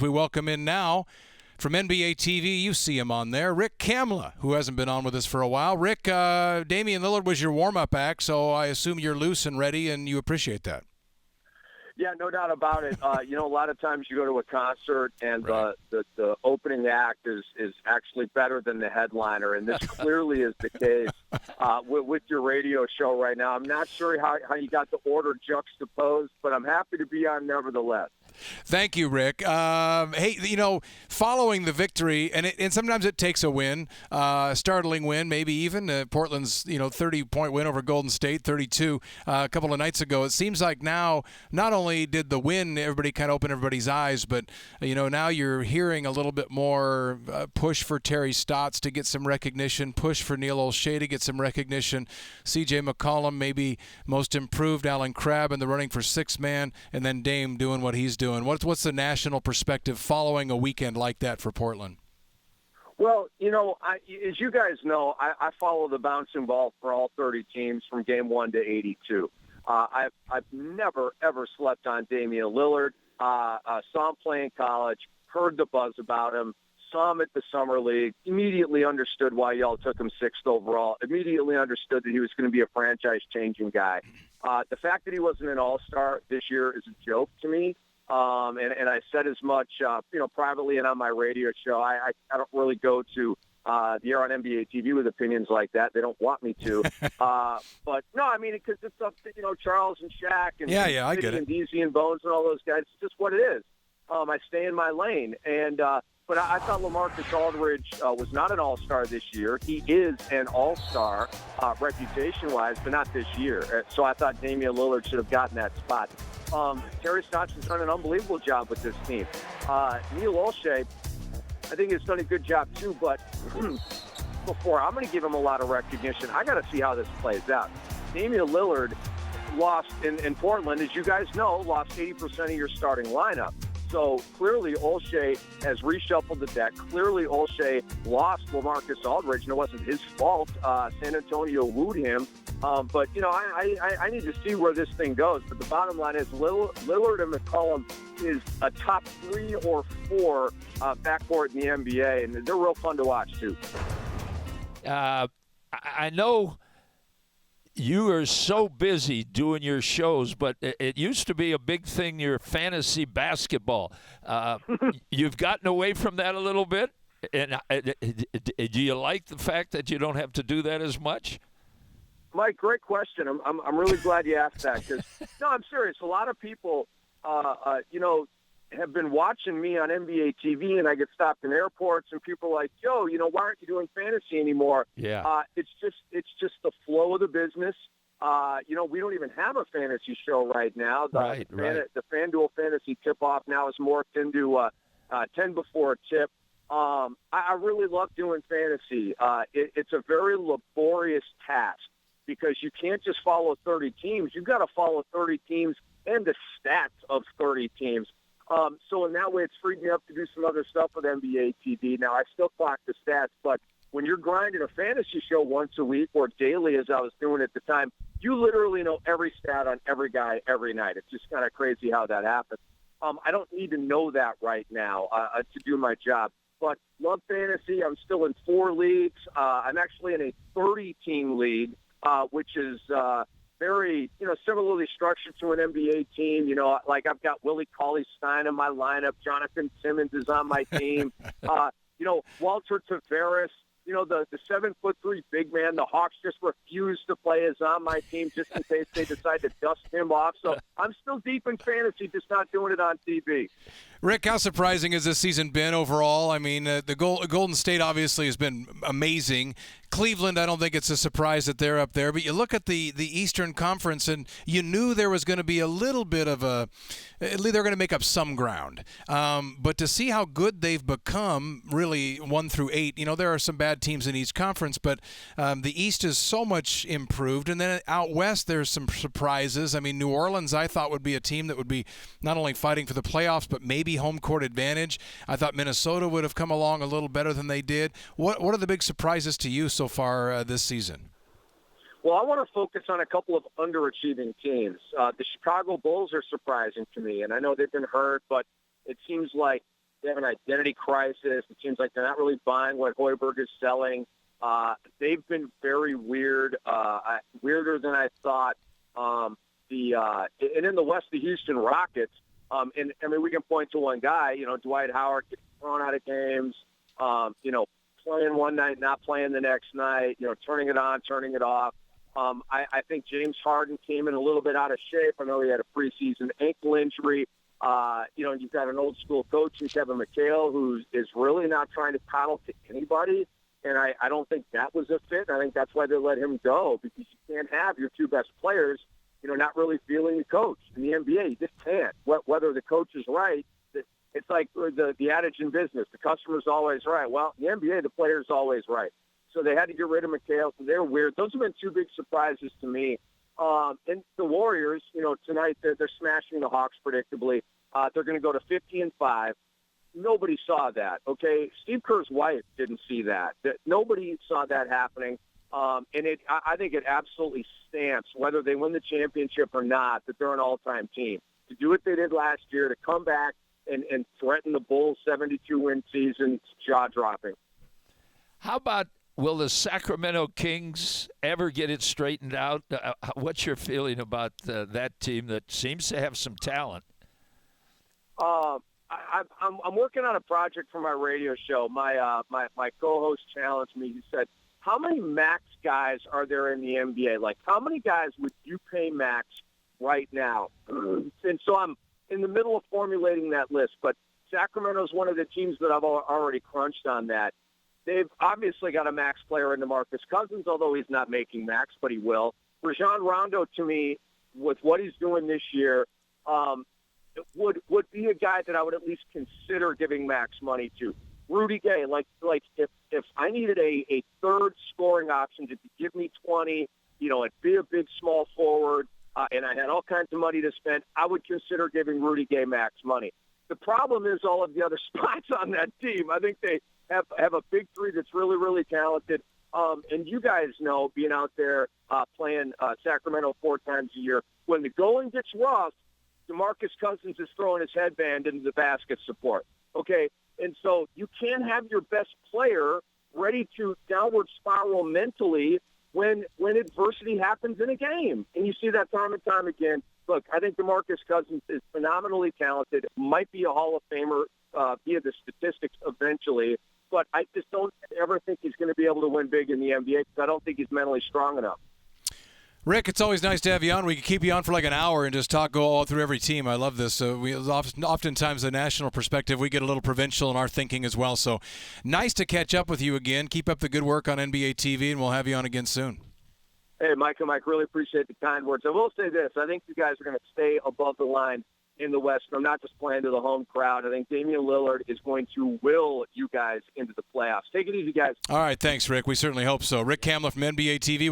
We welcome in now from NBA TV, you see him on there, Rick Kamla, who hasn't been on with us for a while. Rick, Damian Lillard was your warm-up act, so I assume you're loose and ready, and you appreciate that. Yeah, no doubt about it. A lot of times you go to a concert and Right. the opening act is actually better than the headliner, and this clearly is the case with your radio show right now. I'm not sure how you got the order juxtaposed, but I'm happy to be on nevertheless. Thank you, Rick. Hey, following the victory, and sometimes it takes a win, a startling win, maybe even Portland's 30-point win over Golden State, 32 a couple of nights ago. It seems like now not only did the win everybody kind of open everybody's eyes, but now you're hearing a little bit more push for Terry Stotts to get some recognition, push for Neil Olshey to get some recognition, C.J. McCollum maybe most improved, Alan Crabb in the running for sixth man, and then Dame doing what he's doing. What's the national perspective following a weekend like that for Portland? Well, as you guys know, I follow the bouncing ball for all 30 teams from game 1 to 82. I've never, ever slept on Damian Lillard. Saw him play in college, heard the buzz about him, saw him at the Summer League, immediately understood why y'all took him 6th overall, immediately understood that he was going to be a franchise-changing guy. The fact that he wasn't an all-star this year is a joke to me. And I said as much, privately and on my radio show. I don't really go to the air on NBA TV with opinions like that. They don't want me to. But no, I mean, because it's up to, Charles and Shaq and I get it. and DZ and Bones and all those guys. It's just what it is. I stay in my lane. And but I thought LaMarcus Aldridge was not an all-star this year. He is an all-star reputation-wise, but not this year. So I thought Damian Lillard should have gotten that spot. Terry Stotts has done an unbelievable job with this team. Neil Olshey, I think, has done a good job too, but before I'm going to give him a lot of recognition, I got to see how this plays out. Damian Lillard lost in Portland, as you guys know, lost 80% of your starting lineup. So clearly Olshey has reshuffled the deck. Clearly Olshey lost LaMarcus Aldridge, and it wasn't his fault. San Antonio wooed him. But, I need to see where this thing goes. But the bottom line is Lillard and McCollum is a top 3 or 4 backcourt in the NBA, and they're real fun to watch, too. I know you are so busy doing your shows, but it used to be a big thing, your fantasy basketball. You've gotten away from that a little bit? And do you like the fact that you don't have to do that as much? Mike, great question. I'm really glad you asked that because, no, I'm serious. A lot of people, have been watching me on NBA TV, and I get stopped in airports, and people are like, "Yo, why aren't you doing fantasy anymore?" Yeah. It's just the flow of the business. We don't even have a fantasy show right now. Right. The FanDuel Fantasy Tip-Off now is morphed into 10 before tip. I really love doing fantasy. It's a very laborious task because you can't just follow 30 teams. You've got to follow 30 teams and the stats of 30 teams. So in that way, it's freed me up to do some other stuff with NBA TV. Now, I still clock the stats, but when you're grinding a fantasy show once a week or daily, as I was doing at the time, you literally know every stat on every guy every night. It's just kind of crazy how that happens. I don't need to know that right now to do my job. But love fantasy. I'm still in 4 leagues. I'm actually in a 30-team league, which is very, similarly structured to an NBA team. Like I've got Willie Cauley-Stein in my lineup. Jonathan Simmons is on my team. Walter Tavares, the 7'3" big man. The Hawks just refuse to play is on my team just in case they decide to dust him off. So I'm still deep in fantasy, just not doing it on TV. Rick, how surprising has this season been overall? I mean, the Golden State obviously has been amazing. Cleveland, I don't think it's a surprise that they're up there. But you look at the Eastern Conference, and you knew there was going to be a little bit of they're going to make up some ground. But to see how good they've become, really 1 through 8, there are some bad teams in each conference, but the East is so much improved. And then out West, there's some surprises. I mean, New Orleans, I thought, would be a team that would be not only fighting for the playoffs, but maybe home court advantage. I thought Minnesota would have come along a little better than they did. What are the big surprises to you so far this season? Well, I want to focus on a couple of underachieving teams. The Chicago Bulls are surprising to me, and I know they've been hurt, but it seems like They have an identity crisis. It seems like they're not really buying what Hoiberg is selling. They've been very weird, weirder than I thought. And in the West, the Houston Rockets. And I mean, we can point to one guy. Dwight Howard gets thrown out of games. Playing one night, not playing the next night. Turning it on, turning it off. I think James Harden came in a little bit out of shape. I know he had a preseason ankle injury. You've got an old school coach in Kevin McHale who is really not trying to paddle to anybody. And I don't think that was a fit. I think that's why they let him go, because you can't have your two best players, not really feeling the coach. In the NBA, you just can't. Whether the coach is right, it's like the adage in business, the customer's always right. Well, in the NBA, the player's always right. So they had to get rid of McHale, so they're weird. Those have been two big surprises to me. And the Warriors, tonight they're smashing the Hawks predictably. They're going to go to 50-5. Nobody saw that, okay? Steve Kerr's wife didn't see that. Nobody saw that happening. And I think it absolutely stamps, whether they win the championship or not, that they're an all-time team. To do what they did last year, to come back and threaten the Bulls' 72-win season, it's jaw-dropping. How about, will the Sacramento Kings ever get it straightened out? What's your feeling about that team that seems to have some talent? I'm working on a project for my radio show. My co-host challenged me. He said, how many max guys are there in the NBA? Like, how many guys would you pay max right now? And so I'm in the middle of formulating that list. But Sacramento's one of the teams that I've already crunched on that. They've obviously got a max player in DeMarcus Cousins, although he's not making max, but he will. Rajon Rondo, to me, with what he's doing this year, would be a guy that I would at least consider giving max money to. Rudy Gay, like if I needed a third scoring option to give me 20, and be a big small forward, and I had all kinds of money to spend, I would consider giving Rudy Gay max money. The problem is all of the other spots on that team. I think they have a big three that's really, really talented. And you guys know, being out there playing Sacramento 4 times a year, when the going gets rough, DeMarcus Cousins is throwing his headband into the basket support. Okay, and so you can't have your best player ready to downward spiral mentally when adversity happens in a game. And you see that time and time again. Look, I think DeMarcus Cousins is phenomenally talented, might be a Hall of Famer via the statistics eventually, but I just don't ever think he's going to be able to win big in the NBA because I don't think he's mentally strong enough. Rick, it's always nice to have you on. We could keep you on for like an hour and just go all through every team. I love this. We oftentimes the national perspective, we get a little provincial in our thinking as well. So nice to catch up with you again. Keep up the good work on NBA TV, and we'll have you on again soon. Hey, Mike, really appreciate the kind words. I will say this. I think you guys are going to stay above the line in the West. I'm not just playing to the home crowd. I think Damian Lillard is going to will you guys into the playoffs. Take it easy, guys. All right, thanks, Rick. We certainly hope so. Rick Kamla from NBA TV.